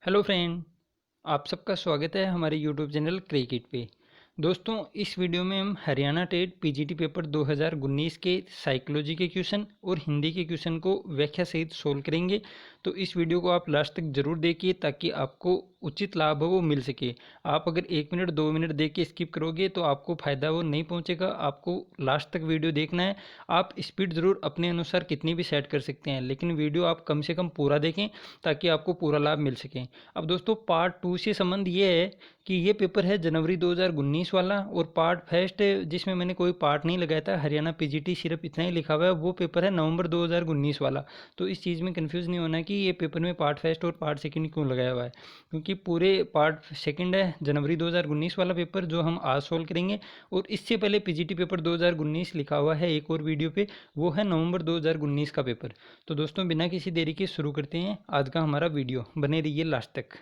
Hello friend, आप सबका स्वागत है हमारे यूट्यूब चैनल क्रिकेट पे। दोस्तों, इस वीडियो में हम हरियाणा टेट पीजीटी पेपर 2019 के साइकोलॉजी के क्वेश्चन और हिंदी के क्वेश्चन को व्याख्या सहित सोल्व करेंगे। तो इस वीडियो को आप लास्ट तक जरूर देखिए ताकि आपको उचित लाभ हो वो मिल सके। आप अगर 1 मिनट 2 मिनट देख के स्किप करोगे तो आपको फ़ायदा वो नहीं पहुंचेगा। आपको लास्ट तक वीडियो देखना है। आप स्पीड ज़रूर अपने अनुसार कितनी भी सेट कर सकते हैं, लेकिन वीडियो आप कम से कम पूरा देखें ताकि आपको पूरा लाभ मिल सके। अब दोस्तों, पार्ट 2 से संबंध ये है कि ये पेपर है जनवरी 2019 वाला, और पार्ट फर्स्ट जिसमें मैंने कोई पार्ट नहीं लगाया था, हरियाणा पीजीटी सिर्फ इतना ही लिखा हुआ है, वो पेपर है नवंबर 2019 वाला। तो इस चीज़ में कंफ्यूज नहीं होना कि ये पेपर में पार्ट फर्स्ट और पार्ट सेकंड क्यों लगाया हुआ है, क्योंकि पूरे पार्ट सेकंड है जनवरी 2019 वाला पेपर जो हम आज सोल्व करेंगे। और इससे पहले पीजीटी पेपर 2019 लिखा हुआ है एक और वीडियो पे, वो है नवंबर 2019 का पेपर। तो दोस्तों, बिना किसी देरी के शुरू करते हैं आज का हमारा वीडियो, बने रहिए लास्ट तक।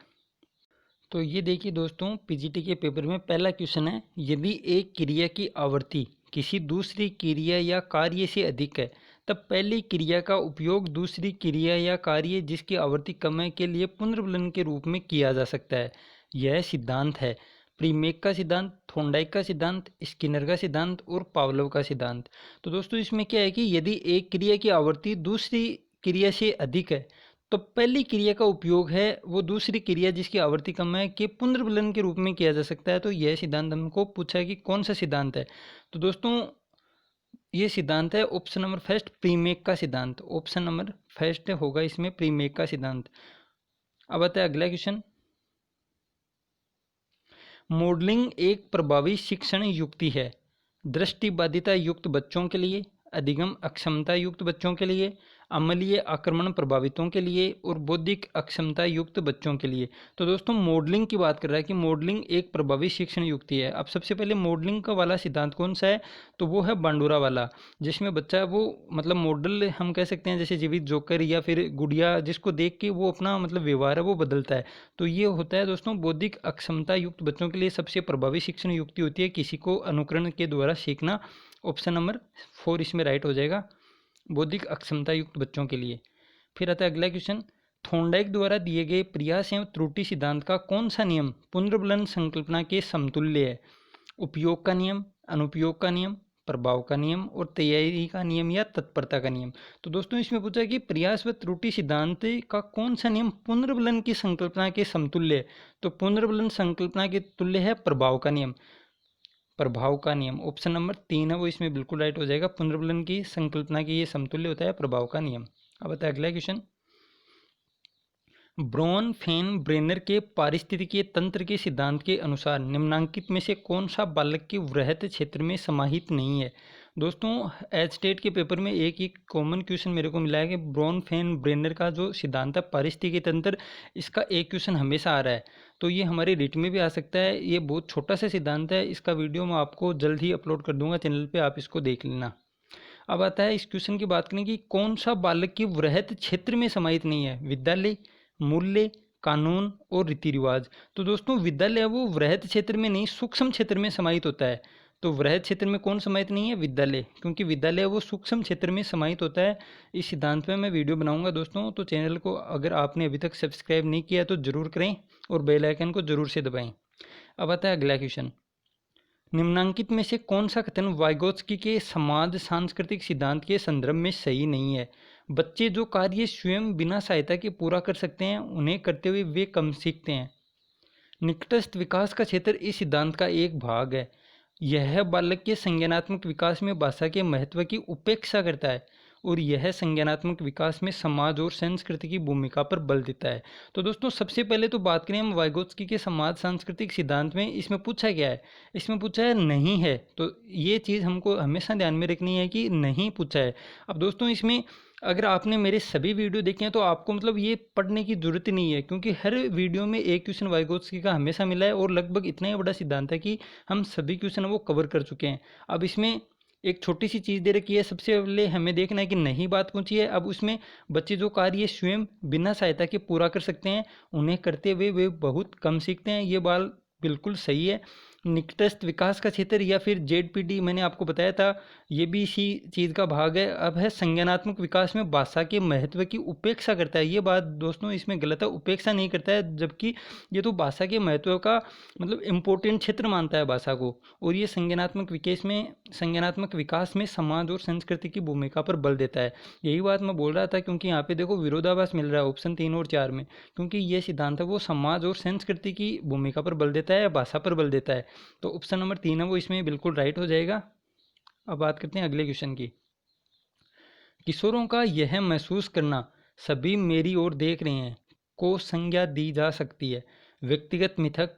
तो ये देखिए दोस्तों, पीजीटी के पेपर में पहला क्वेश्चन है, यदि एक क्रिया की आवृत्ति किसी दूसरी क्रिया या कार्य से अधिक है तब पहली क्रिया का उपयोग दूसरी क्रिया या कार्य जिसकी आवृत्ति कम है के लिए पुनर्वलन के रूप में किया जा सकता है। यह सिद्धांत है प्रीमेक का सिद्धांत, थोंडाइक का सिद्धांत, स्किनर का सिद्धांत और पावलोव का सिद्धांत। तो दोस्तों, इसमें क्या है कि यदि एक क्रिया की आवृत्ति दूसरी क्रिया से अधिक है तो पहली क्रिया का उपयोग है वो दूसरी क्रिया जिसकी आवृत्ति कम है के पुनर्वलन के रूप में किया जा सकता है। तो यह सिद्धांत हमको पूछा है कि कौन सा सिद्धांत है। तो दोस्तों, ये सिद्धांत है ऑप्शन नंबर फर्स्ट, प्रीमेक का सिद्धांत। ऑप्शन नंबर फर्स्ट होगा इसमें प्रीमेक का सिद्धांत। अब आता है अगला क्वेश्चन। मॉडलिंग एक प्रभावी शिक्षण युक्ति है दृष्टिबाधिता युक्त बच्चों के लिए, अधिगम अक्षमता युक्त बच्चों के लिए, अम्लीय आक्रमण प्रभावितों के लिए और बौद्धिक अक्षमता युक्त बच्चों के लिए। तो दोस्तों, मॉडलिंग की बात कर रहा है कि मॉडलिंग एक प्रभावी शिक्षण युक्ति है। अब सबसे पहले मॉडलिंग का वाला सिद्धांत कौन सा है, तो वो है बांडुरा वाला, जिसमें बच्चा वो मतलब मॉडल हम कह सकते हैं जैसे जीवित जोकर या फिर गुड़िया, जिसको देख के वो अपना मतलब व्यवहार है वो बदलता है। तो ये होता है दोस्तों बौद्धिक अक्षमता युक्त बच्चों के लिए सबसे प्रभावी शिक्षण युक्ति होती है किसी को अनुकरण के द्वारा सीखना। ऑप्शन नंबर 4 इसमें राइट हो जाएगा, बौद्धिक अक्षमता युक्त बच्चों के लिए। फिर आता है अगला क्वेश्चन। थोंडाइक द्वारा दिए गए प्रयास एवं त्रुटि सिद्धांत का कौन सा नियम पुनर्वलन संकल्पना के समतुल्य है? उपयोग का नियम, अनुपयोग का नियम, प्रभाव का नियम और तैयारी का नियम या तत्परता का नियम। तो दोस्तों, इसमें पूछा है कि प्रयास व त्रुटि सिद्धांत का कौन सा नियम पुनर्वलन की संकल्पना के समतुल्य है? तो पुनर्वलन संकल्पना के तुल्य है प्रभाव का नियम। प्रभाव का नियम ऑप्शन नंबर 3 है वो इसमें बिल्कुल राइट हो जाएगा। पुनर्वलन की संकल्पना की ये समतुल्य होता है प्रभाव का नियम। अब आता है अगला क्वेश्चन। ब्रॉन फेन ब्रेनर के पारिस्थितिकीय तंत्र के सिद्धांत के अनुसार निम्नांकित में से कौन सा बालक के वृहत क्षेत्र में समाहित नहीं है? दोस्तों, एच स्टेट के पेपर में एक कॉमन क्वेश्चन मेरे को मिला है कि ब्रॉन फेन ब्रेनर का जो सिद्धांत है पारिस्थितिकीय तंत्र, इसका एक क्वेश्चन हमेशा आ रहा है। तो ये हमारे रिट में भी आ सकता है। ये बहुत छोटा सा सिद्धांत है, इसका वीडियो मैं आपको जल्द ही अपलोड कर दूंगा चैनल पे, आप इसको देख लेना। अब आता है इस क्वेश्चन की बात करें कि कौन सा बालक के वृहत क्षेत्र में समाहित नहीं है? विद्यालय, मूल्य, कानून और रीति रिवाज। तो दोस्तों, विद्यालय वो वृहत क्षेत्र में नहीं सूक्ष्म क्षेत्र में समाहित होता है। तो वृहत क्षेत्र में कौन समाहित नहीं है? विद्यालय, क्योंकि विद्यालय वो सूक्ष्म क्षेत्र में समाहित होता है। इस सिद्धांत पे मैं वीडियो बनाऊंगा दोस्तों, तो चैनल को अगर आपने अभी तक सब्सक्राइब नहीं किया तो जरूर करें और बेल आइकन को जरूर से दबाएं। अब आता है अगला क्वेश्चन। निम्नांकित में से कौन सा कथन वाइगोत्स्की के समाज सांस्कृतिक सिद्धांत के संदर्भ में सही नहीं है? बच्चे जो कार्य स्वयं बिना सहायता के पूरा कर सकते हैं उन्हें करते हुए वे कम सीखते हैं। निकटस्थ विकास का क्षेत्र इस सिद्धांत का एक भाग है। यह बालक के संज्ञानात्मक विकास में भाषा के महत्व की उपेक्षा करता है और यह संज्ञानात्मक विकास में समाज और संस्कृति की भूमिका पर बल देता है। तो दोस्तों, सबसे पहले तो बात करें हम वाइगोत्स्की के समाज सांस्कृतिक सिद्धांत में, इसमें पूछा क्या है? इसमें पूछा है नहीं है। तो ये चीज़ हमको हमेशा ध्यान में रखनी है कि नहीं पूछा है। अब दोस्तों, इसमें अगर आपने मेरे सभी वीडियो देखे हैं तो आपको मतलब ये पढ़ने की जरूरत ही नहीं है, क्योंकि हर वीडियो में एक क्वेश्चन वाइगोत्स्की का हमेशा मिला है और लगभग इतना ही बड़ा सिद्धांत है कि हम सभी क्वेश्चन वो कवर कर चुके हैं। अब इसमें एक छोटी सी चीज़ दे रखी है, सबसे पहले हमें देखना है कि नहीं बात पूछी है। अब उसमें बच्चे जो कार्य स्वयं बिना सहायता के पूरा कर सकते हैं उन्हें करते हुए वे बहुत कम सीखते हैं, ये बात बिल्कुल सही है। निकटस्थ विकास का क्षेत्र या फिर जेडपीटी मैंने आपको बताया था, ये भी इसी चीज़ का भाग है। अब है संज्ञानात्मक विकास में भाषा के महत्व की उपेक्षा करता है। ये बात दोस्तों इसमें गलत है, उपेक्षा नहीं करता है, जबकि ये तो भाषा के महत्व का मतलब इम्पोर्टेंट क्षेत्र मानता है भाषा को। और ये संज्ञानात्मक विकास में समाज और संस्कृति की भूमिका पर बल देता है। यही बात मैं बोल रहा था, क्योंकि यहाँ पे देखो विरोधाभास मिल रहा है ऑप्शन 3 और 4 में, क्योंकि ये सिद्धांत है वो समाज और संस्कृति की भूमिका पर बल देता है या भाषा पर बल देता है। तो ऑप्शन नंबर 3 है वो इसमें बिल्कुल राइट हो जाएगा। अब बात करते हैं अगले क्वेश्चन की। किशोरों का यह महसूस करना सभी मेरी ओर देख रहे हैं को संज्ञा दी जा सकती है व्यक्तिगत मिथक,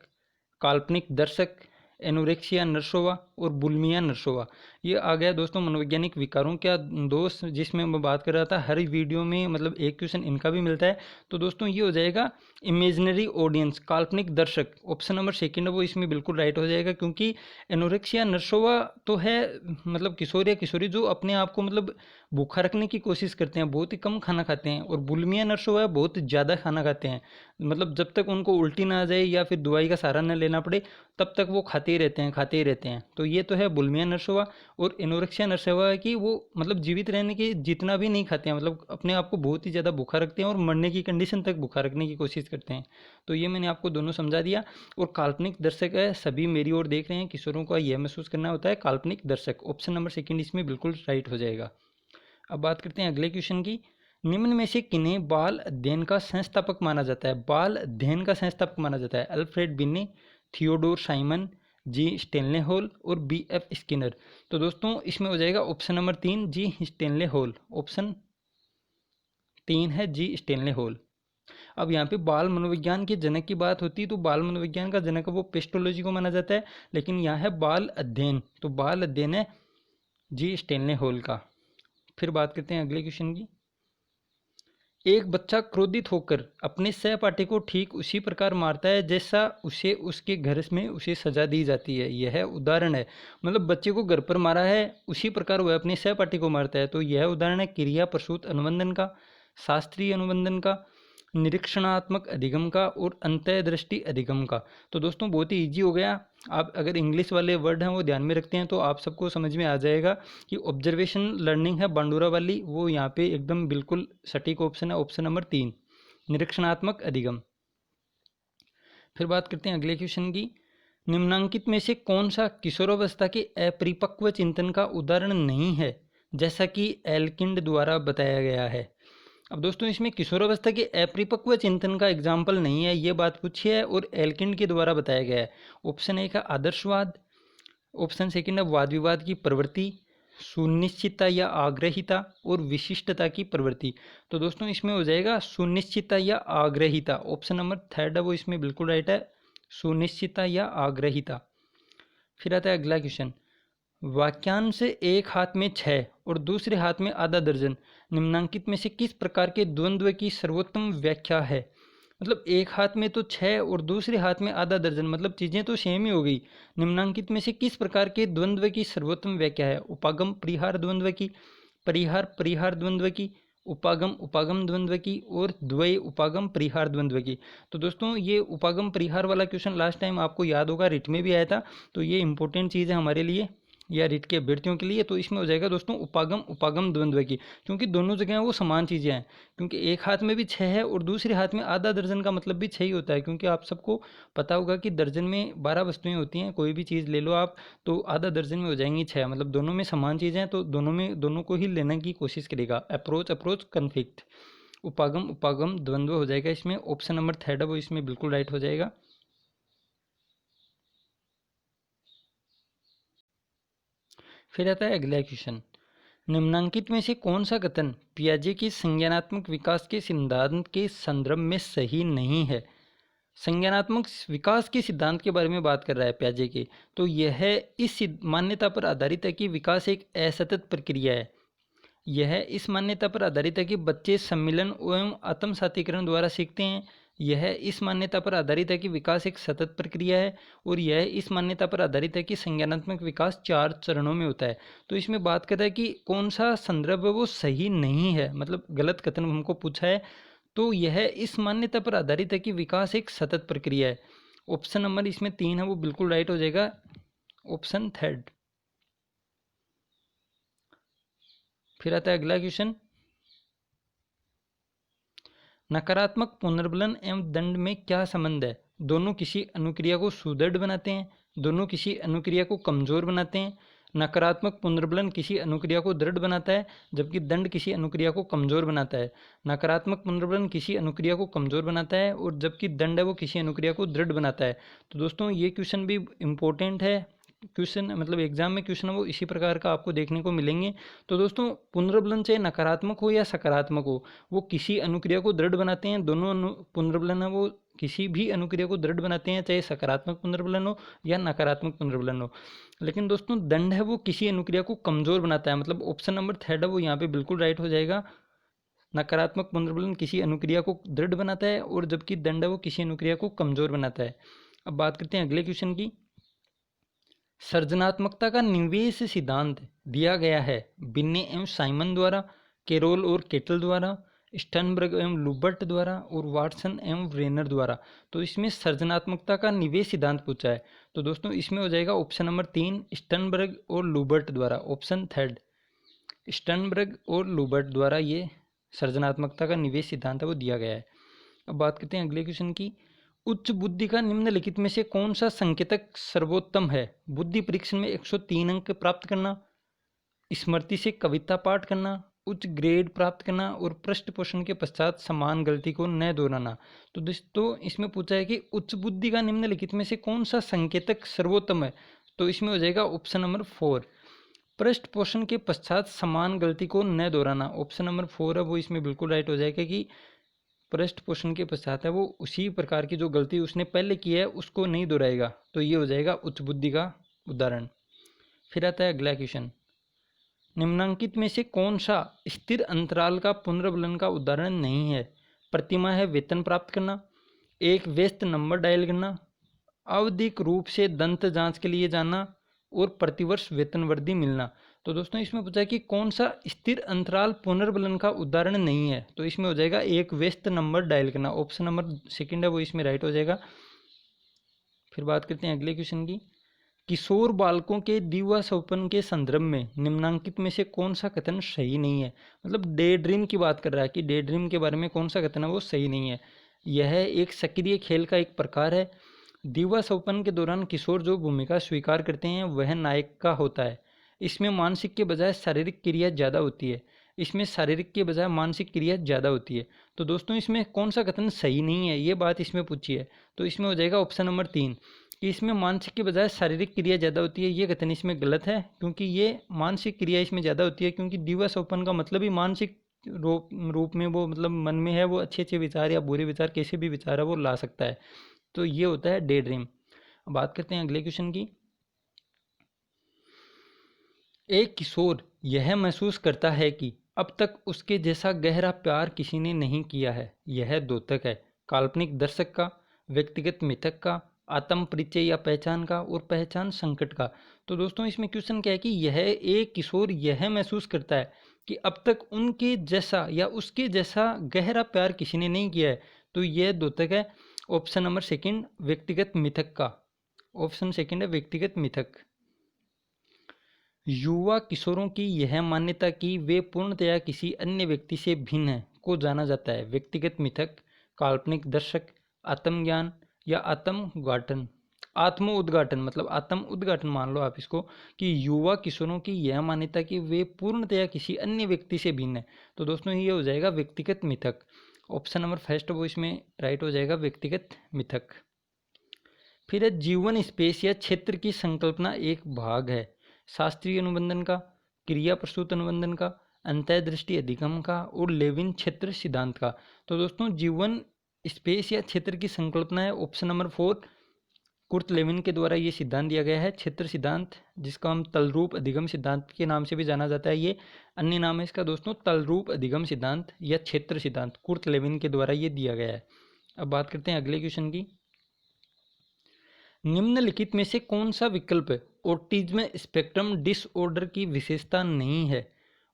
काल्पनिक दर्शक, एनोरेक्सिया नर्सोवा और बुलिमिया नर्सोवा। ये आ गया दोस्तों मनोवैज्ञानिक विकारों का दोष, जिसमें मैं बात कर रहा था। हर वीडियो में मतलब एक क्वेश्चन इनका भी मिलता है। तो दोस्तों ये हो जाएगा इमेजिनरी ऑडियंस, काल्पनिक दर्शक। ऑप्शन नंबर सेकंड है वो इसमें बिल्कुल राइट हो जाएगा, क्योंकि एनोरेक्सिया नर्सोवा तो है मतलब किशोर या किशोरी जो अपने आप को मतलब भूखा रखने की कोशिश करते हैं, बहुत ही कम खाना खाते हैं। और बुलिमिया नर्सोवा है बहुत ज़्यादा खाना खाते हैं, मतलब जब तक उनको उल्टी ना आ जाए या फिर दवाई का सहारा न लेना पड़े तब तक वो खाते ही रहते हैं। तो ये तो है बुलिमिया नर्सोवा। और एनोरेक्सिया नर्सोवा है कि वो मतलब जीवित रहने के जितना भी नहीं खाते हैं, मतलब अपने आप को बहुत ही ज़्यादा भूखा रखते हैं और मरने की कंडीशन तक भूखा रखने की कोशिश करते हैं। तो ये मैंने आपको दोनों समझा दिया। और काल्पनिक दर्शक है सभी मेरी ओर देख रहे हैं, किशोरों का यह महसूस करना होता है काल्पनिक दर्शक। ऑप्शन नंबर सेकंड इसमें बिल्कुल राइट हो जाएगा। अब बात करते हैं अगले क्वेश्चन की। निम्न में से किन्हें बाल अध्ययन का संस्थापक माना जाता है? बाल अध्ययन का संस्थापक माना जाता है अल्फ्रेड बिन्नी, थियोडोर साइमन, जी स्टेनले हॉल और बी एफ स्किनर। तो दोस्तों इसमें हो जाएगा ऑप्शन नंबर 3 जी स्टेनले हॉल। ऑप्शन 3 है जी स्टेनले हॉल। अब यहाँ पे बाल मनोविज्ञान के जनक की बात होती है तो बाल मनोविज्ञान का जनक वो पेस्टोलॉजी को माना जाता है, लेकिन यहाँ है बाल अध्ययन, तो बाल अध्ययन है जी स्टेनले हॉल का। फिर बात करते हैं अगले क्वेश्चन की। एक बच्चा क्रोधित होकर अपने सहपाठी को ठीक उसी प्रकार मारता है जैसा उसे उसके घर में उसे सजा दी जाती है। यह उदाहरण है, मतलब बच्चे को घर पर मारा है उसी प्रकार वह अपने सहपाठी को मारता है। तो यह उदाहरण है क्रिया प्रसूत अनुबंधन का, शास्त्रीय अनुबंधन का, निरीक्षणात्मक अधिगम का और अंतःदृष्टि अधिगम का। तो दोस्तों बहुत ही ईजी हो गया। आप अगर इंग्लिश वाले वर्ड हैं वो ध्यान में रखते हैं तो आप सबको समझ में आ जाएगा कि ऑब्जर्वेशन लर्निंग है बांडुरा वाली, वो यहाँ पे एकदम बिल्कुल सटीक ऑप्शन है, ऑप्शन नंबर 3 निरीक्षणात्मक अधिगम। फिर बात करते हैं अगले क्वेश्चन की। निम्नांकित में से कौन सा किशोरावस्था के अपरिपक्व चिंतन का उदाहरण नहीं है जैसा कि एल्किंड द्वारा बताया गया है? अब दोस्तों इसमें किशोरावस्था के अपरिपक्व चिंतन का एग्जाम्पल नहीं है, ये बात पूछी है और एल्किंड के द्वारा बताया गया है। ऑप्शन 1 है आदर्शवाद, ऑप्शन सेकंड है वाद विवाद की प्रवृत्ति, सुनिश्चितता या आग्रहिता और विशिष्टता की प्रवृत्ति। तो दोस्तों इसमें हो जाएगा सुनिश्चितता या आग्रहिता। ऑप्शन नंबर 3 है वो इसमें बिल्कुल राइट है, सुनिश्चितता या आग्रहिता। फिर आता है अगला क्वेश्चन। वाक्यांश एक हाथ में 6 और दूसरे हाथ में आधा दर्जन निम्नांकित में से किस प्रकार के द्वंद्व की सर्वोत्तम व्याख्या है? मतलब एक हाथ में तो 6 और दूसरे हाथ में आधा दर्जन, मतलब चीज़ें तो सेम ही हो गई। निम्नांकित में से किस प्रकार के द्वंद्व की सर्वोत्तम व्याख्या है? उपागम परिहार द्वंद्व की, परिहार परिहार द्वंद्व की, उपागम उपागम द्वंद्व की और द्वय उपागम परिहार द्वंद्व की। तो दोस्तों ये उपागम परिहार वाला क्वेश्चन लास्ट टाइम आपको याद होगा रिट में भी आया था, तो ये इंपॉर्टेंट चीज़ है हमारे लिए या रिट के अभ्यर्थियों के लिए। तो इसमें हो जाएगा दोस्तों उपागम उपागम द्वंद्व की, क्योंकि दोनों जगह वो समान चीज़ें हैं। क्योंकि एक हाथ में भी 6 है और दूसरे हाथ में आधा दर्जन का मतलब भी 6 ही होता है, क्योंकि आप सबको पता होगा कि दर्जन में 12 वस्तुएं होती हैं, कोई भी चीज़ ले लो आप तो आधा दर्जन में हो जाएंगी 6, मतलब दोनों में समान चीज़ें हैं तो दोनों को ही लेने की कोशिश करेगा। अप्रोच अप्रोच कन्फ्लिक्ट, उपागम उपागम द्वंद्व हो जाएगा इसमें। ऑप्शन नंबर 3 है वो इसमें बिल्कुल राइट हो जाएगा। फिर आता है अगला क्वेश्चन। निम्नांकित में से कौन सा कथन पियाजे के संज्ञानात्मक विकास के सिद्धांत के संदर्भ में सही नहीं है? संज्ञानात्मक विकास के सिद्धांत के बारे में बात कर रहा है पियाजे के, तो यह इस मान्यता पर आधारित है कि विकास एक असतत प्रक्रिया है। यह इस मान्यता पर आधारित है कि बच्चे सम्मिलन एवं आत्मसातीकरण द्वारा सीखते हैं। यह इस मान्यता पर आधारित है कि विकास एक सतत प्रक्रिया है और यह इस मान्यता पर आधारित है कि संज्ञानात्मक विकास 4 चरणों में होता है। तो इसमें बात करता है कि कौन सा संदर्भ है वो सही नहीं है, मतलब गलत कथन हमको पूछा है। तो यह इस मान्यता पर आधारित है कि विकास एक सतत प्रक्रिया है ऑप्शन नंबर इसमें 3 है वो बिल्कुल राइट हो जाएगा, ऑप्शन थर्ड। फिर आता है अगला क्वेश्चन, नकारात्मक पुनर्बलन एवं दंड में क्या संबंध है? दोनों किसी अनुक्रिया को सुदृढ़ बनाते हैं, दोनों किसी अनुक्रिया को कमजोर बनाते हैं। नकारात्मक पुनर्बलन किसी अनुक्रिया को दृढ़ बनाता है, जबकि दंड किसी अनुक्रिया को कमजोर बनाता है। नकारात्मक पुनर्बलन किसी अनुक्रिया को कमजोर बनाता है और जबकि दंड है वो किसी अनुक्रिया को दृढ़ बनाता है। तो दोस्तों ये क्वेश्चन भी इम्पोर्टेंट है, क्वेश्चन मतलब एग्जाम में क्वेश्चन वो इसी प्रकार का आपको देखने को मिलेंगे। तो दोस्तों पुनर्बलन चाहे नकारात्मक हो या सकारात्मक हो, वो किसी अनुक्रिया को दृढ़ बनाते हैं। दोनों पुनर्बलन है वो किसी भी अनुक्रिया को दृढ़ बनाते हैं, चाहे सकारात्मक पुनर्बलन हो या नकारात्मक पुनर्बलन हो। लेकिन दोस्तों दंड है वो किसी अनुक्रिया को कमजोर बनाता है, मतलब ऑप्शन नंबर थर्ड है वो यहाँ पे बिल्कुल राइट हो जाएगा। नकारात्मक पुनर्बलन किसी अनुक्रिया को दृढ़ बनाता है और जबकि दंड है वो किसी अनुक्रिया को कमजोर बनाता है। अब बात करते हैं अगले क्वेश्चन की। सृजनात्मकता का निवेश सिद्धांत दिया गया है बिन्ने एवं साइमन द्वारा, केरोल और केटल द्वारा, स्टर्नबर्ग एवं लुबर्ट द्वारा और वाटसन एवं रेनर द्वारा। तो इसमें सृजनात्मकता का निवेश सिद्धांत पूछा है। तो दोस्तों इसमें हो जाएगा ऑप्शन नंबर 3 स्टर्नबर्ग और लुबर्ट द्वारा, ऑप्शन थर्ड। स्टर्नबर्ग और लुबर्ट द्वारा ये सृजनात्मकता का निवेश सिद्धांत है वो दिया गया है। अब बात करते हैं अगले क्वेश्चन की। उच्च बुद्धि का निम्नलिखित में से कौन सा संकेतक सर्वोत्तम है? बुद्धि परीक्षण में 103 अंक प्राप्त करना, स्मृति से कविता पाठ करना, उच्च ग्रेड प्राप्त करना और पृष्ठ पोषण के पश्चात समान गलती को न दोहराना। तो दोस्तों इसमें पूछा है कि उच्च बुद्धि का निम्नलिखित में से कौन सा संकेतक सर्वोत्तम है? तो इसमें हो जाएगा ऑप्शन नंबर 4 पृष्ठ पोषण के पश्चात समान गलती को न दोहराना। ऑप्शन नंबर 4 है वो इसमें बिल्कुल राइट हो जाएगा कि पृष्ठ पोषण के पश्चात है वो उसी प्रकार की जो गलती उसने पहले की है उसको नहीं दोहराएगा। तो ये हो जाएगा उच्च बुद्धि का उदाहरण। फिर आता है अगला क्वेश्चन, निम्नांकित में से कौन सा स्थिर अंतराल का पुनर्बलन का उदाहरण नहीं है? प्रतिमाह है वेतन प्राप्त करना, एक व्यस्त नंबर डायल करना, आवधिक रूप से दंत जांच के लिए जाना और प्रतिवर्ष वेतन वृद्धि मिलना। तो दोस्तों इसमें पूछा है कि कौन सा स्थिर अंतराल पुनर्बलन का उदाहरण नहीं है? तो इसमें हो जाएगा एक व्यस्त नंबर डायल करना, ऑप्शन नंबर सेकंड है वो इसमें राइट हो जाएगा। फिर बात करते हैं अगले क्वेश्चन की। किशोर बालकों के दिवास्वप्न के संदर्भ में निम्नांकित में से कौन सा कथन सही नहीं है? मतलब डे ड्रीम की बात कर रहा है कि डे ड्रीम के बारे में कौन सा कथन है वो सही नहीं है। यह एक सक्रिय खेल का एक प्रकार है। दिवास्वप्न के दौरान किशोर जो भूमिका स्वीकार करते हैं वह नायक का होता है। इसमें मानसिक के बजाय शारीरिक क्रिया ज़्यादा होती है। इसमें शारीरिक के बजाय मानसिक क्रिया ज़्यादा होती है। तो दोस्तों इसमें कौन सा कथन सही नहीं है, ये बात इसमें पूछी है। तो इसमें हो जाएगा ऑप्शन नंबर 3 कि इसमें मानसिक के बजाय शारीरिक क्रिया ज़्यादा होती है। ये कथन इसमें गलत है, क्योंकि ये मानसिक क्रिया इसमें ज़्यादा होती है, क्योंकि दिवास्वप्न का मतलब ही मानसिक रूप में वो मतलब मन में है वो अच्छे अच्छे विचार या बुरे विचार कैसे भी विचार है वो ला सकता है। तो ये होता है डे ड्रीम। बात करते हैं अगले क्वेश्चन की। एक किशोर यह महसूस करता है कि अब तक उसके जैसा गहरा प्यार किसी ने नहीं किया है। यह द्योतक है, काल्पनिक दर्शक का, व्यक्तिगत मिथक का, आत्म परिचय या पहचान का और पहचान संकट का। तो दोस्तों इसमें क्वेश्चन क्या है कि यह एक किशोर यह महसूस करता है कि अब तक उनके जैसा या उसके जैसा गहरा प्यार किसी ने नहीं किया है। तो यह द्योतक है, ऑप्शन नंबर सेकंड व्यक्तिगत मिथक का, ऑप्शन सेकंड है व्यक्तिगत मिथक। युवा किशोरों की यह मान्यता कि वे पूर्णतया किसी अन्य व्यक्ति से भिन्न हैं को जाना जाता है व्यक्तिगत मिथक, काल्पनिक दर्शक, आत्मज्ञान या आत्म उद्घाटन, मतलब आत्म उद्घाटन मान लो आप इसको, कि युवा किशोरों की यह मान्यता कि वे पूर्णतया किसी अन्य व्यक्ति से भिन्न है। तो दोस्तों ये हो जाएगा व्यक्तिगत मिथक, ऑप्शन नंबर फर्स्ट वो इसमें राइट हो जाएगा व्यक्तिगत मिथक। फिर है जीवन स्पेस या क्षेत्र की संकल्पना एक भाग है शास्त्रीय अनुबंधन का, क्रिया प्रसूत अनुबंधन का, अंतर्दृष्टि अधिगम का और लेविन क्षेत्र सिद्धांत का। तो दोस्तों जीवन स्पेस या क्षेत्र की संकल्पना है ऑप्शन नंबर 4 कुर्ट लेविन के द्वारा ये सिद्धांत दिया गया है क्षेत्र सिद्धांत, जिसका हम तलरूप अधिगम सिद्धांत के नाम से भी जाना जाता है। ये अन्य नाम है इसका दोस्तों तलरूप अधिगम सिद्धांत या क्षेत्र सिद्धांत, कुर्ट लेविन के द्वारा ये दिया गया है। अब बात करते हैं अगले क्वेश्चन की। निम्नलिखित में से कौन सा विकल्प ऑटिज्म स्पेक्ट्रम डिसऑर्डर की विशेषता नहीं है?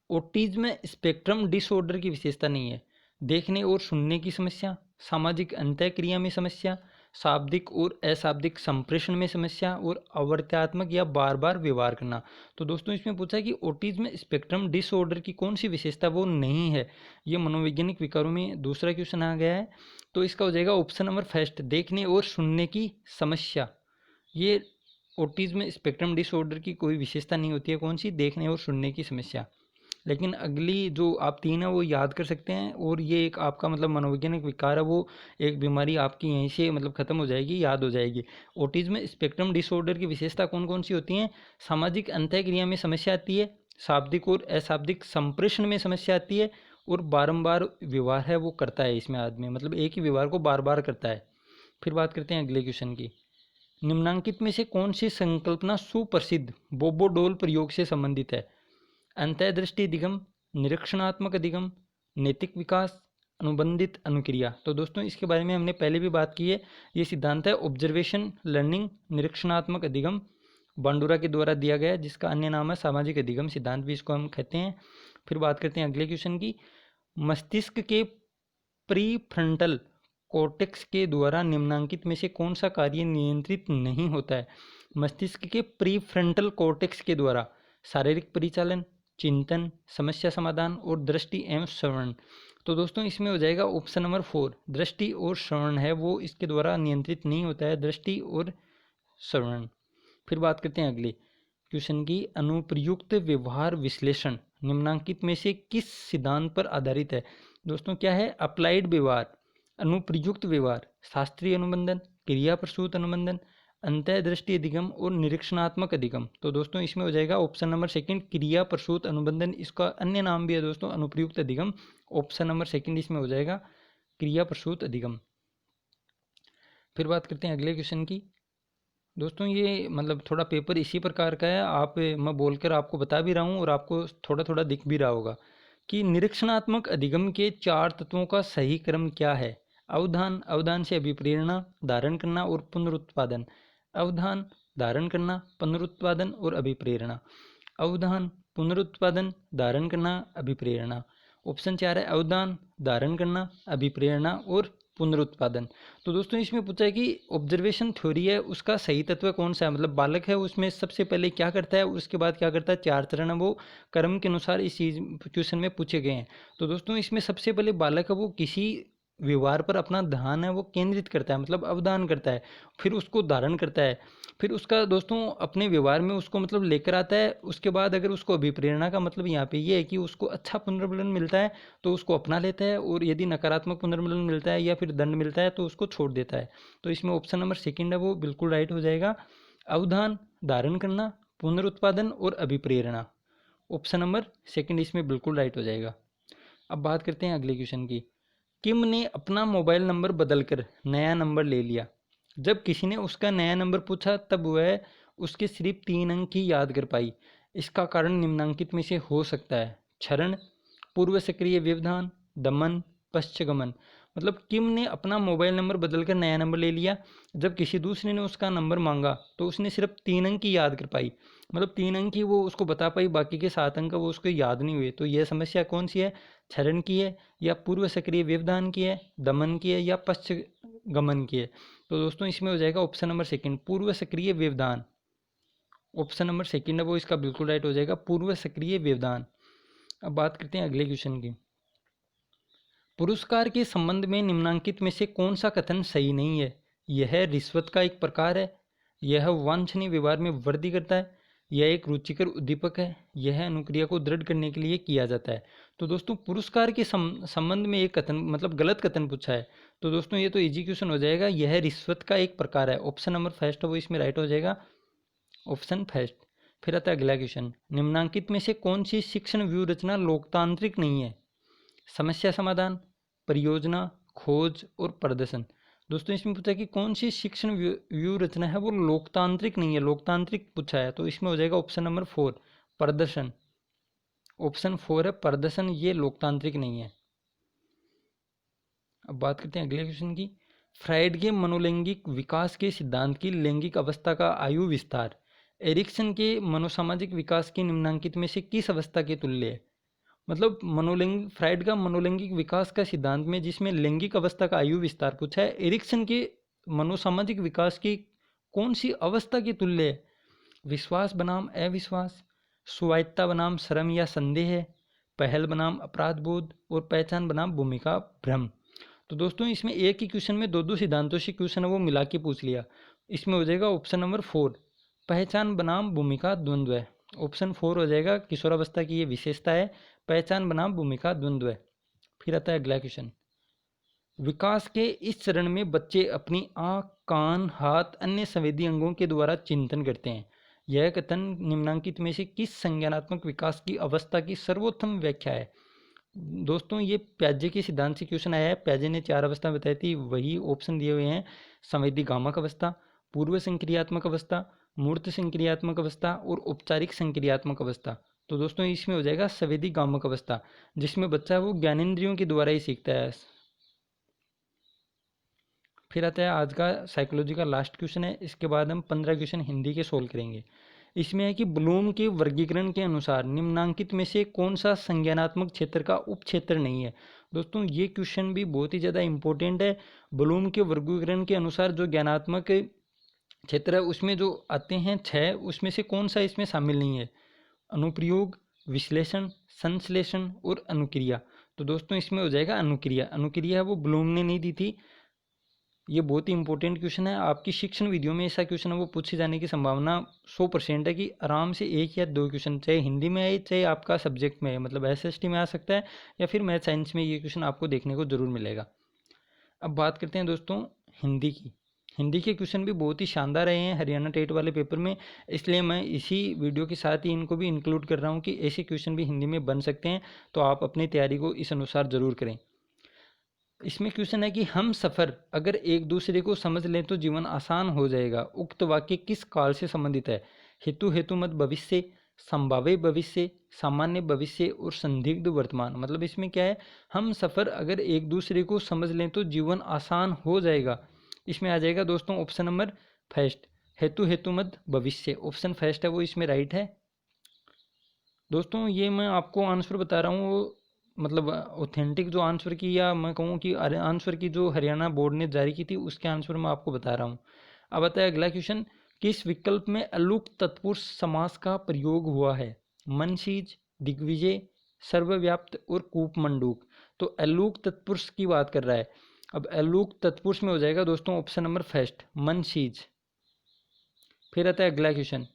ऑटिज्म स्पेक्ट्रम डिसऑर्डर की विशेषता नहीं है देखने और सुनने की समस्या, सामाजिक अंतःक्रिया में समस्या, शाब्दिक और अशाब्दिक संप्रेषण में समस्या और अवर्त्यात्मक या बार बार व्यवहार करना। तो दोस्तों इसमें पूछा है कि ऑटिज्म स्पेक्ट्रम डिसऑर्डर की कौन सी विशेषता वो नहीं है। ये मनोवैज्ञानिक विकारों में दूसरा क्वेश्चन आ गया है। तो इसका हो जाएगा ऑप्शन नंबर फर्स्ट, देखने और सुनने की समस्या। ये ऑटिज्म स्पेक्ट्रम डिसऑर्डर की कोई विशेषता नहीं होती है, कौन सी, देखने और सुनने की समस्या। लेकिन अगली जो आप तीन है वो याद कर सकते हैं, और ये एक आपका मतलब मनोवैज्ञानिक विकार है, वो एक बीमारी आपकी यहीं से मतलब खत्म हो जाएगी, याद हो जाएगी। ऑटिज्म स्पेक्ट्रम डिसऑर्डर की विशेषता कौन कौन सी होती हैं? सामाजिक अंतःक्रिया में समस्या आती है, शाब्दिक और अशाब्दिक संप्रेषण में समस्या आती है, और बारंबार व्यवहार है वो करता है इसमें आदमी, मतलब एक ही व्यवहार को बार बार करता है। फिर बात करते हैं अगले क्वेश्चन की। निम्नांकित में से कौन सी संकल्पना सुप्रसिद्ध बोबो-डॉल प्रयोग से संबंधित है? अंतःदृष्टि अधिगम, निरीक्षणात्मक अधिगम, नैतिक विकास, अनुबंधित अनुक्रिया। तो दोस्तों इसके बारे में हमने पहले भी बात की है। ये सिद्धांत है ऑब्जर्वेशन लर्निंग निरीक्षणात्मक अधिगम, बांडुरा के द्वारा दिया गया है, जिसका अन्य नाम है सामाजिक अधिगम सिद्धांत भी इसको हम कहते हैं। फिर बात करते हैं अगले क्वेश्चन की। मस्तिष्क के प्रीफ्रंटल कॉर्टेक्स के द्वारा निम्नांकित में से कौन सा कार्य नियंत्रित नहीं होता है? मस्तिष्क के प्रीफ्रंटल कॉर्टेक्स के द्वारा शारीरिक परिचालन, चिंतन, समस्या समाधान और दृष्टि एवं श्रवण। तो दोस्तों इसमें हो जाएगा ऑप्शन नंबर 4, दृष्टि और श्रवण है वो इसके द्वारा नियंत्रित नहीं होता है, दृष्टि और श्रवण। फिर बात करते हैं अगले क्वेश्चन की। अनुप्रयुक्त व्यवहार विश्लेषण निम्नांकित में से किस सिद्धांत पर आधारित है? दोस्तों क्या है? अप्लाइड व्यवहार, अनुप्रयुक्त व्यवहार, शास्त्रीय अनुबंधन, क्रिया प्रसूत अनुबंधन, अंतःदृष्टि अधिगम और निरीक्षणात्मक अधिगम। तो दोस्तों इसमें हो जाएगा ऑप्शन नंबर सेकंड, क्रिया प्रसूत अनुबंधन। इसका अन्य नाम भी है दोस्तों अनुप्रयुक्त अधिगम। ऑप्शन नंबर सेकंड इसमें हो जाएगा क्रिया प्रसूत अधिगम। फिर बात करते हैं अगले क्वेश्चन की। दोस्तों ये मतलब थोड़ा पेपर इसी प्रकार का है, आप मैं बोलकर आपको बता भी रहा हूँ और आपको थोड़ा थोड़ा दिख भी रहा होगा कि निरीक्षणात्मक अधिगम के 4 तत्वों का सही क्रम क्या है? अवधान, अवधान से अभिप्रेरणा, धारण करना और पुनरुत्पादन। अवधान, धारण करना, पुनरुत्पादन और अभिप्रेरणा। अवधान, पुनरुत्पादन, धारण करना, अभिप्रेरणा। ऑप्शन 4 है अवधान, धारण करना, अभिप्रेरणा और पुनरुत्पादन। तो दोस्तों इसमें पूछा है कि ऑब्जर्वेशन थ्योरी है उसका सही तत्व कौन सा है, मतलब बालक है उसमें सबसे पहले क्या करता है, उसके बाद क्या करता है, 4 चरण है वो क्रम के अनुसार इस चीज क्वेश्चन में पूछे गए हैं। तो दोस्तों इसमें सबसे पहले बालक है वो किसी व्यवहार पर अपना ध्यान है वो केंद्रित करता है, मतलब अवधान करता है, फिर उसको धारण करता है, फिर उसका दोस्तों अपने व्यवहार में उसको मतलब लेकर आता है। उसके बाद अगर उसको अभिप्रेरणा का मतलब यहाँ पे ये है कि उसको अच्छा पुनर्बलन मिलता है तो उसको अपना लेता है, और यदि नकारात्मक पुनर्बलन मिलता है या फिर दंड मिलता है तो उसको छोड़ देता है। तो इसमें ऑप्शन नंबर सेकंड है वो बिल्कुल राइट हो जाएगा। अवधान, धारण करना, पुनरुत्पादन और अभिप्रेरणा। ऑप्शन नंबर सेकंड इसमें बिल्कुल राइट हो जाएगा। अब बात करते हैं अगले क्वेश्चन की। किम ने अपना मोबाइल नंबर बदलकर नया नंबर ले लिया। जब किसी ने उसका नया नंबर पूछा तब वह उसके सिर्फ 3 अंक ही याद कर पाई। इसका कारण निम्नांकित में से हो सकता है? क्षरण, पूर्व सक्रिय व्यवधान, दमन, पश्चगमन। मतलब किम ने अपना मोबाइल नंबर बदलकर नया नंबर ले लिया, जब किसी दूसरे ने उसका नंबर मांगा तो उसने सिर्फ 3 अंक ही याद कर पाई, मतलब 3 अंक ही वो उसको बता पाई, बाकी के 7 अंक वो उसको याद नहीं हुए। तो यह समस्या कौन सी है? क्षरण की है, या पूर्व सक्रिय व्यवधान की है, दमन की है, या पश्चगमन की है। तो दोस्तों इसमें हो जाएगा ऑप्शन नंबर सेकंड, पूर्व सक्रिय व्यवधान। ऑप्शन नंबर सेकंड है वो इसका बिल्कुल राइट हो जाएगा, पूर्व सक्रिय व्यवधान। अब बात करते हैं अगले क्वेश्चन की। पुरस्कार के संबंध में निम्नांकित में से कौन सा कथन सही नहीं है? यह रिश्वत का एक प्रकार है, यह वांछनीय व्यवहार में वृद्धि करता है, यह एक रुचिकर उद्दीपक है, यह अनुक्रिया को दृढ़ करने के लिए किया जाता है। तो दोस्तों पुरस्कार के संबंध में एक कथन मतलब गलत कथन पूछा है। तो दोस्तों ये तो इजी क्वेश्चन हो जाएगा, यह रिश्वत का एक प्रकार है। ऑप्शन नंबर फर्स्ट है वो इसमें राइट हो जाएगा, ऑप्शन फर्स्ट। फिर आता है अगला क्वेश्चन। निम्नांकित में से कौन सी शिक्षण व्यू रचना लोकतांत्रिक नहीं है? समस्या समाधान, परियोजना, खोज और प्रदर्शन। दोस्तों इसमें पूछा है कि कौन सी शिक्षण व्यू रचना है वो लोकतांत्रिक नहीं है, लोकतांत्रिक पूछा है। तो इसमें हो जाएगा ऑप्शन नंबर 4, प्रदर्शन। ऑप्शन 4 है प्रदर्शन, ये लोकतांत्रिक नहीं है। अब बात करते हैं अगले क्वेश्चन की। फ्राइड के मनोलैंगिक विकास के सिद्धांत की लैंगिक अवस्था का आयु विस्तार एरिक्सन के मनोसामाजिक विकास की निम्नांकित में से किस अवस्था के तुल्य है? मतलब मनोलैंगिक फ्राइड का मनोलैंगिक विकास का सिद्धांत में जिसमें लैंगिक अवस्था का आयु विस्तार पूछा है, एरिक्सन के मनोसामाजिक विकास की कौन सी अवस्था के तुल्य है? विश्वास बनाम अविश्वास, स्वायत्ता बनाम शर्म या संदेह, पहल बनाम अपराध बोध और पहचान बनाम भूमिका भ्रम। तो दोस्तों इसमें एक ही क्वेश्चन में दो दो सिद्धांतों से क्वेश्चन है वो मिला के पूछ लिया। इसमें हो जाएगा ऑप्शन नंबर 4 पहचान बनाम भूमिका द्वंद्व है। ऑप्शन 4 हो जाएगा किशोरावस्था की ये विशेषता है, पहचान बनाम भूमिका द्वंद्व है। फिर आता है अगला क्वेश्चन, विकास के इस चरण में बच्चे अपनी आँख, कान, हाथ, अन्य संवेदी अंगों के द्वारा चिंतन करते हैं। यह कथन निम्नांकित में से किस संज्ञानात्मक विकास की अवस्था की सर्वोत्तम व्याख्या है? दोस्तों ये प्याजे के सिद्धांत से क्वेश्चन आया है। प्याजे ने 4 अवस्था बताई थी, वही ऑप्शन दिए हुए हैं। संवेदी गामक अवस्था, पूर्व संक्रियात्मक अवस्था, मूर्त संक्रियात्मक अवस्था और औपचारिक संक्रियात्मक अवस्था। तो दोस्तों इसमें हो जाएगा संवेदी गामक अवस्था, जिसमें बच्चा वो ज्ञानेंद्रियों के द्वारा ही सीखता है। फिर आता है आज का साइकोलॉजी का लास्ट क्वेश्चन है। इसके बाद हम 15 क्वेश्चन हिंदी के सोल्व करेंगे। इसमें है कि ब्लूम के वर्गीकरण के अनुसार निम्नांकित में से कौन सा संज्ञानात्मक क्षेत्र का उप क्षेत्र नहीं है? दोस्तों ये क्वेश्चन भी बहुत ही ज़्यादा इंपॉर्टेंट है। ब्लूम के वर्गीकरण के अनुसार जो ज्ञानात्मक क्षेत्र है उसमें जो आते हैं 6, उसमें से कौन सा इसमें शामिल नहीं है? अनुप्रयोग, विश्लेषण, संश्लेषण और अनुक्रिया। तो दोस्तों इसमें हो जाएगा अनुक्रिया। अनुक्रिया है वो ब्लूम ने नहीं दी थी। ये बहुत ही इंपॉर्टेंट क्वेश्चन है। आपकी शिक्षण वीडियो में ऐसा क्वेश्चन है वो पूछे जाने की संभावना 100% है कि आराम से 1 या 2 क्वेश्चन, चाहे हिंदी में आए चाहे आपका सब्जेक्ट में है, मतलब SST में आ सकता है या फिर मैथ साइंस में, ये क्वेश्चन आपको देखने को जरूर मिलेगा। अब बात करते हैं दोस्तों हिंदी की। हिंदी के क्वेश्चन भी बहुत ही शानदार रहे हैं हरियाणा टेट वाले पेपर में, इसलिए मैं इसी वीडियो के साथ ही इनको भी इंक्लूड कर रहा हूँ कि ऐसे क्वेश्चन भी हिंदी में बन सकते हैं। तो आप अपनी तैयारी को इस अनुसार ज़रूर करें। इसमें क्वेश्चन है कि हम सफ़र अगर एक दूसरे को समझ लें तो जीवन आसान हो जाएगा। उक्त वाक्य किस काल से संबंधित है? हेतु हेतुमत भविष्य, संभाव्य भविष्य, सामान्य भविष्य और संदिग्ध वर्तमान। मतलब इसमें क्या है, हम सफ़र अगर एक दूसरे को समझ लें तो जीवन आसान हो जाएगा। इसमें आ जाएगा दोस्तों ऑप्शन नंबर फर्स्ट, हेतु हेतुमत भविष्य। ऑप्शन फर्स्ट है वो इसमें राइट है। दोस्तों ये मैं आपको आंसर बता रहा हूँ वो मतलब ऑथेंटिक जो आंसर की, या मैं कहूँ कि आंसर की जो हरियाणा बोर्ड ने जारी की थी उसके आंसर मैं आपको बता रहा हूँ। अब आता है अगला क्वेश्चन, किस विकल्प में अलुक तत्पुरुष समास का प्रयोग हुआ है? मनसीज, दिग्विजय, सर्वव्याप्त और कूपमंडूक। तो अलुक तत्पुरुष की बात कर रहा है। अब अलुक तत्पुरुष में हो जाएगा दोस्तों ऑप्शन नंबर फर्स्ट, मनसीज। फिर आता है अगला क्वेश्चन,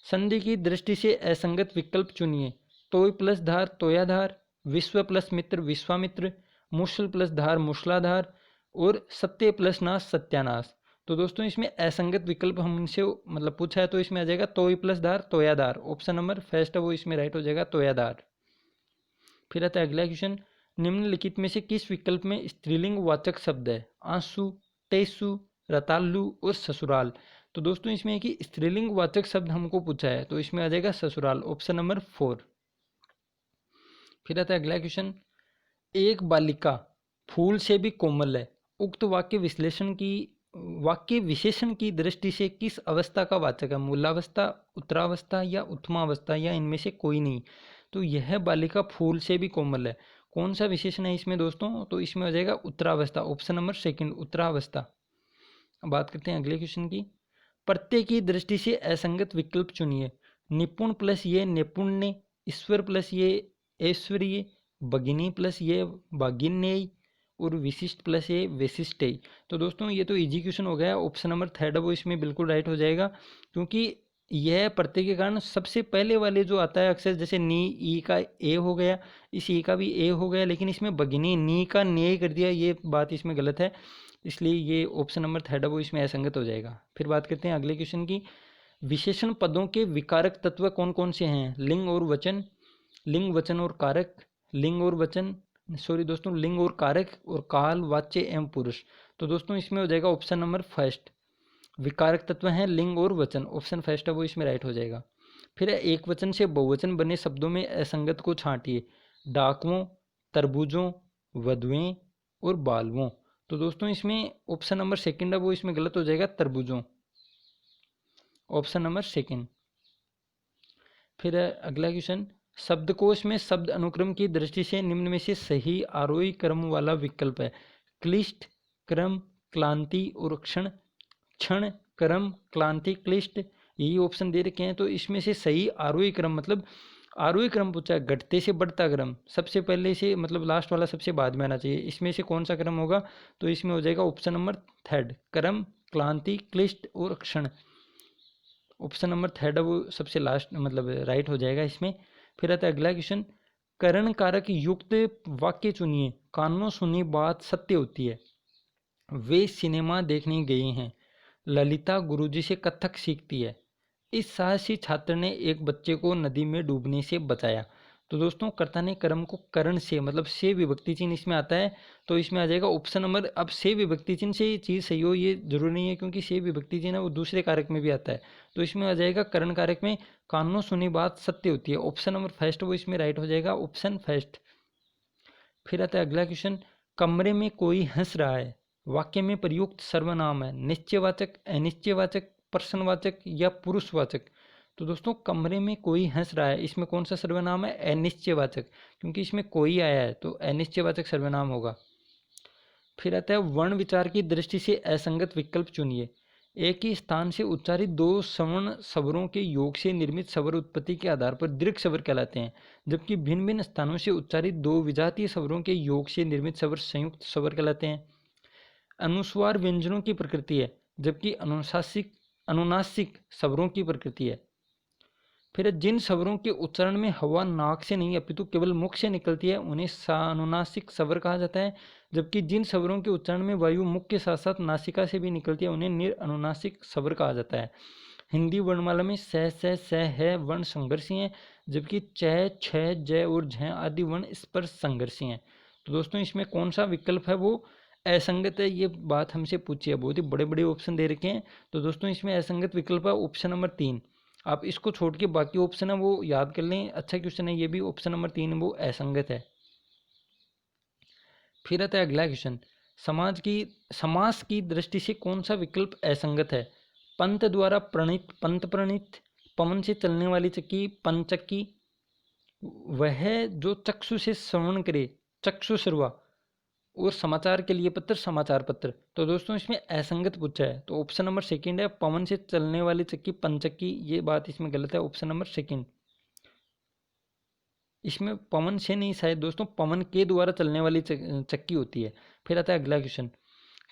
संधि की दृष्टि से असंगत विकल्प चुनिए। तोय प्लस धार तोयाधार, विश्व प्लस मित्र विश्वामित्र, मुसल प्लस धार मुसलाधार और सत्य प्लस नाश सत्यानाश। तो दोस्तों इसमें असंगत विकल्प हमसे मतलब पूछा है, तो इसमें आ जाएगा तोय प्लस धार तोयाधार। ऑप्शन नंबर फर्स्ट है वो इसमें राइट हो जाएगा, तोयाधार। फिर आता है अगला क्वेश्चन, निम्नलिखित में से किस विकल्प में स्त्रीलिंग वाचक शब्द है? आंसू, टेसु, रतालू और ससुराल। तो दोस्तों इसमें है कि स्त्रीलिंग वाचक शब्द हमको पूछा है, तो इसमें आ जाएगा ससुराल, ऑप्शन नंबर 4। फिर आता है अगला क्वेश्चन, एक बालिका फूल से भी कोमल है। उक्त वाक्य विशेषण की दृष्टि से किस अवस्था का वाचक है? मूलावस्था, उत्तरावस्था या उत्तमावस्था या इनमें से कोई नहीं। तो यह बालिका फूल से भी कोमल है, कौन सा विशेषण है इसमें दोस्तों? तो इसमें हो जाएगा उत्तरावस्था, ऑप्शन नंबर 2 उत्तरावस्था। अब बात करते हैं अगले क्वेश्चन की, प्रत्यय की दृष्टि से असंगत विकल्प चुनिए। निपुण प्लस ये निपुण्य, ईश्वर प्लस ये ऐश्वर्य, भगिनी प्लस ये भागिन्य और विशिष्ट प्लस ये विशिष्ट। तो दोस्तों ये तो इजी क्वेश्चन हो गया। ऑप्शन नंबर 3 वो इसमें बिल्कुल राइट हो जाएगा, क्योंकि यह प्रत्यय के कारण सबसे पहले वाले जो आता है अक्षर, जैसे नी, ई का ए हो गया, इस ई का भी ए हो गया, लेकिन इसमें भगिनी नी का ने कर दिया, ये बात इसमें गलत है, इसलिए ये ऑप्शन नंबर 3 वो इसमें असंगत हो जाएगा। फिर बात करते हैं अगले क्वेश्चन की, विशेषण पदों के विकारक तत्व कौन कौन से हैं? लिंग और वचन, लिंग वचन और कारक, लिंग और वचन सॉरी दोस्तों लिंग और कारक और काल, वाच्य एवं पुरुष। तो दोस्तों इसमें हो जाएगा ऑप्शन नंबर फर्स्ट, विकारक तत्व हैं लिंग और वचन, ऑप्शन फर्स्ट है वो इसमें राइट हो जाएगा। फिर एक वचन से बहुवचन बने शब्दों में असंगत को छांटिए। डाकुओं, तरबूजों, वधुएं और बालवों। तो दोस्तों इसमें ऑप्शन नंबर 2 है वो इसमें गलत हो जाएगा, तरबूजों, ऑप्शन नंबर 2। फिर अगला क्वेश्चन, शब्दकोश में शब्द अनुक्रम की दृष्टि से निम्न में से सही आरोही क्रम वाला विकल्प है? क्लिष्ट क्रम, क्लांति और क्षण, क्षण, क्रम, क्लांति, क्लिष्ट, यही ऑप्शन दे रखे हैं। तो इसमें से सही आरोही क्रम, मतलब आरोही क्रम पूछा है, घटते से बढ़ता क्रम, सबसे पहले से मतलब लास्ट वाला सबसे बाद में आना चाहिए। इसमें से कौन सा क्रम होगा? तो इसमें हो जाएगा ऑप्शन नंबर थर्ड, क्रम, क्लांति, क्लिष्ट और क्षण। ऑप्शन नंबर थर्ड है वो सबसे लास्ट मतलब राइट हो जाएगा इसमें। फिर आता है अगला क्वेश्चन, करण कारक युक्त वाक्य चुनिए। कानों सुनी बात सत्य होती है। वे सिनेमा देखने गए हैं। ललिता गुरुजी से कथक सीखती है। इस साहसी छात्र ने एक बच्चे को नदी में डूबने से बचाया। तो दोस्तों कर्ता ने कर्म को करण से मतलब से विभक्ति चिन्ह इसमें आता है। तो इसमें आ जाएगा ऑप्शन नंबर, अब से विभक्ति चिन्ह से ये चीज़ सही हो ये जरूरी नहीं है, क्योंकि से विभक्ति चिन्ह है वो दूसरे कारक में भी आता है। तो इसमें आ जाएगा करण कारक में कानों सुनी बात सत्य होती है। ऑप्शन नंबर फर्स्ट वो इसमें राइट हो जाएगा, ऑप्शन फर्स्ट। फिर आता है अगला क्वेश्चन, कमरे में कोई हंस रहा है। वाक्य में प्रयुक्त सर्वनाम है निश्चयवाचक, अनिश्चयवाचक, प्रश्नवाचक या पुरुषवाचक। तो दोस्तों कमरे में कोई हंस रहा है, इसमें कौन सा सर्वनाम है? अनिश्चयवाचक, क्योंकि इसमें कोई आया है तो अनिश्चयवाचक सर्वनाम होगा। फिर आता है वर्ण विचार की दृष्टि से असंगत विकल्प चुनिए। एक ही स्थान से उच्चारित दो सवर्ण स्वरों के योग से निर्मित स्वर उत्पत्ति के आधार पर दीर्घ स्वर कहलाते हैं, जबकि भिन्न भिन्न स्थानों से उच्चारित दो विजातीय स्वरों के योग से निर्मित स्वर संयुक्त स्वर कहलाते हैं। अनुस्वार व्यंजनों की प्रकृति है, जबकि अनुनासिक स्वरों की प्रकृति है। फिर जिन स्वरों के उच्चारण में हवा नाक से नहीं अपितु केवल मुख से निकलती है उन्हें सानुनासिक स्वर कहा जाता है, जबकि जिन स्वरों के उच्चारण में वायु मुख के साथ साथ नासिका से भी निकलती है उन्हें निरअनुनासिक स्वर कहा जाता है। हिंदी वर्णमाला में स है वर्ण संघर्षी हैं, जबकि च, छ, ज और झ आदि वर्ण स्पर्श संघर्षी हैं। तो दोस्तों इसमें कौन सा विकल्प है वो असंगत है? ये बात हमसे पूछी है, बहुत ही बड़े बड़े ऑप्शन दे रखे हैं। तो दोस्तों इसमें असंगत विकल्प है ऑप्शन नंबर 3। आप इसको छोड़ के बाकी ऑप्शन है वो याद कर लें, अच्छा क्वेश्चन है ये भी। ऑप्शन नंबर 3 वो असंगत है। फिर आता है अगला क्वेश्चन, समास की दृष्टि से कौन सा विकल्प असंगत है? पंत द्वारा प्रणीत, पंत प्रणीत, पवन से चलने वाली चक्की, पंचक्की, वह जो चक्षु से श्रवण करे, चक्षु श्रवा, और समाचार के लिए पत्र, समाचार पत्र। तो दोस्तों इसमें असंगत पूछा है, तो ऑप्शन नंबर सेकंड है पवन से चलने वाली चक्की पंचक्की, ये बात इसमें गलत है, ऑप्शन नंबर सेकंड। इसमें पवन से नहीं, शायद दोस्तों पवन के द्वारा चलने वाली चक्की होती है। फिर आता है अगला क्वेश्चन,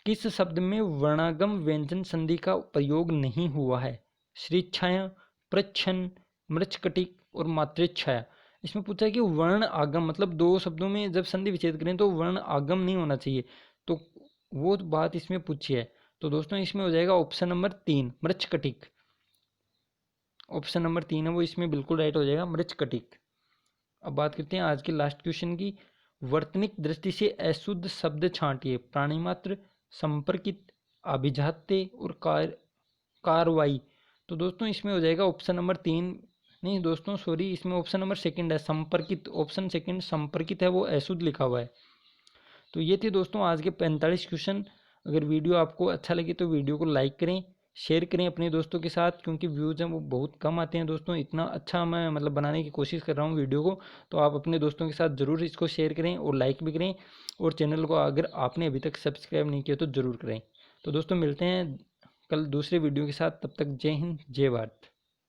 किस शब्द में वर्णागम व्यंजन संधि का प्रयोग नहीं हुआ है? श्रीच्छाया, प्रच्छन्न, मृच्छकटिक और मातृच्छाया। इसमें पूछा है कि वर्ण आगम, मतलब दो शब्दों में जब संधि विच्छेद करें तो वर्ण आगम नहीं होना चाहिए, तो वो बात इसमें पूछी है। तो दोस्तों इसमें हो जाएगा option number 3 Mrichchhakatika. Option number 3 है वो इसमें बिल्कुल राइट हो जाएगा, मृच्छकटिक। अब बात करते हैं आज के लास्ट क्वेश्चन की, वर्तनिक दृष्टि से अशुद्ध शब्द छांटिए। प्राणीमात्र, संपर्कित, अभिजात्य और कार्रवाई। तो दोस्तों इसमें हो जाएगा ऑप्शन नंबर 3, नहीं दोस्तों सॉरी, इसमें ऑप्शन नंबर सेकंड है संपर्कित, ऑप्शन सेकंड संपर्कित है वो अशुद्ध लिखा हुआ है। तो ये थे दोस्तों आज के 45 क्वेश्चन। अगर वीडियो आपको अच्छा लगे तो वीडियो को लाइक करें, शेयर करें अपने दोस्तों के साथ, क्योंकि व्यूज़ हैं वो बहुत कम आते हैं दोस्तों। इतना अच्छा मैं मतलब बनाने की कोशिश कर रहा हूँ वीडियो को, तो आप अपने दोस्तों के साथ ज़रूर इसको शेयर करें और लाइक भी करें, और चैनल को अगर आपने अभी तक सब्सक्राइब नहीं किया तो ज़रूर करें। तो दोस्तों मिलते हैं कल दूसरे वीडियो के साथ, तब तक जय हिंद जय भारत।